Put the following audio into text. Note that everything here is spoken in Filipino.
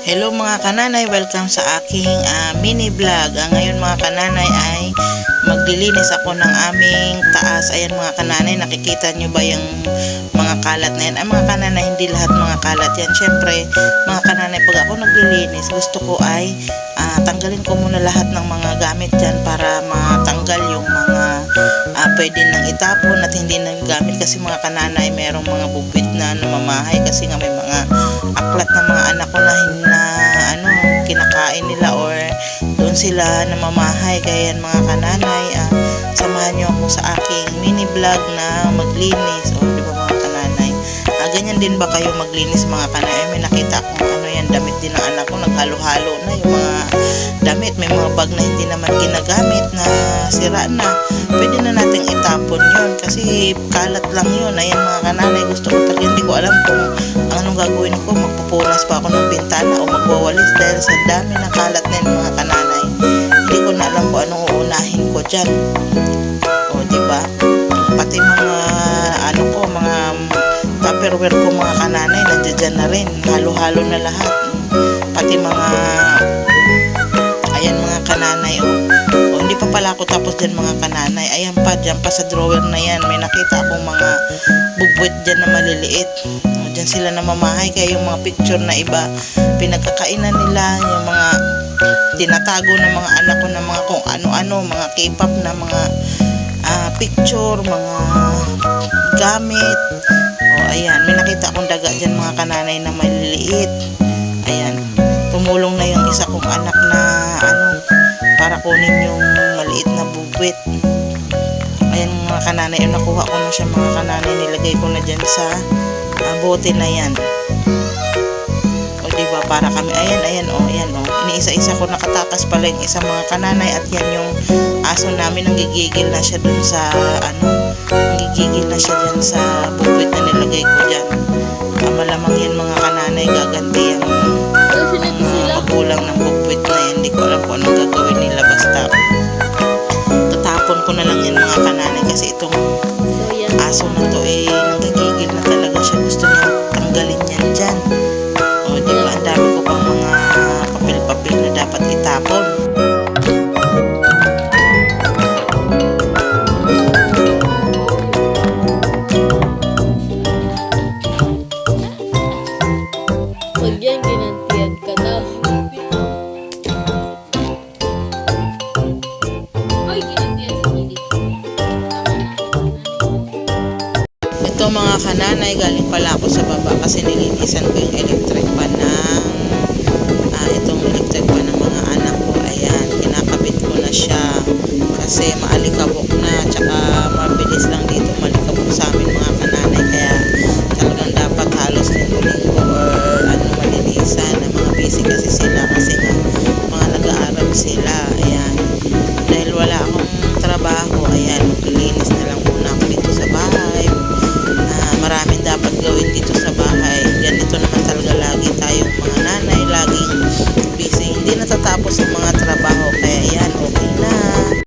Hello mga kananay, welcome sa aking mini vlog. Ngayon mga kananay ay maglilinis ako ng aming taas. Ayan mga kananay, nakikita nyo ba yung mga kalat na yan? Mga kananay, hindi lahat mga kalat yan. Syempre mga kananay, pag ako naglilinis, gusto ko ay tanggalin ko muna lahat ng mga gamit dyan para matanggal yung mga pwede nang itapon at hindi nang gamit. Kasi mga kananay, merong mga bubwit na namamahay kasi nga may mga aklat na mga anak ko na kinakain nila or doon sila namamahay. Kaya yan mga kananay, samahan nyo ako sa aking mini vlog na maglinis. O di ba mga kananay, ganyan din ba kayo maglinis mga kananay? May nakita akong damit din ng anak ko, naghalo-halo na yung mga damit. May mga bag na hindi naman ginagamit na sira na, pwede na nating itapon yun kasi kalat lang yun. Ayan mga kananay, gusto ko talaga, hindi ko alam kung anong gagawin ko. Magpupunas pa ako ng bintana o magwawalis dahil sa dami ng kalat na yun mga kananay. Hindi ko na alam kung anong uunahin ko dyan. O diba, pati mga mga tupperware ko mga kananay, nandiyan na rin, halo-halo na lahat. Pati mga ayan mga kananay, hindi pa pala ako tapos dyan mga kananay. Ayan pa, dyan pa sa drawer na yan, may nakita akong mga bubwit dyan na maliliit. Dyan sila namamahay. Kaya yung mga picture na iba, pinagkakainan nila, yung mga tinatago ng mga anak ko na mga kung ano-ano, mga K-pop na mga picture, mga gamit. Ayan, may nakita akong daga dyan mga kananay na maliliit. Ayan, tumulong na yung isa kong anak na para kunin yung maliit na bubwit. Ayan mga kananay, nakuha ko na siya mga kananay, nilagay ko na dyan sa bote na yan. O diba, para kami, ayan, iniisa-isa ko, nakatakas pala yung isa mga kananay. At yan yung aso namin, nanggigigil na siya dun sa nanggigigil na siya dyan sa bubwit na nilagay ko dyan. Malamang yan mga kananay, gaganti yung magulang ng bubwit na yan. Hindi ko alam kung anong gagawin nila, basta tatapon ko na lang yan mga kananay kasi itong aso na to nanggigigil na talaga siya, gusto niya tanggalin yan dyan. O diba, ang dami ko pang mga papel-papel na dapat itapon. Ito mga kananay, galing pala ako sa baba kasi nilinisan ko yung electric pan ng itong electric pan ng mga anak ko. Ayan, kinakabit ko na siya kasi maalikabok na, tsaka mabilis lang dito malikabok sa amin mga kananay. Kaya talagang dapat halos linggo-linggo or malinisan na mga busy kasi sila, kasi nga mga nag-aaral sila. Ayan, dahil wala akong trabaho, ayan, maglilinis na lang muna ako dito sa bahay. Maraming dapat gawin dito sa bahay. Ganito naman talaga lagi tayong mga nanay, laging busy, hindi natatapos ang mga trabaho.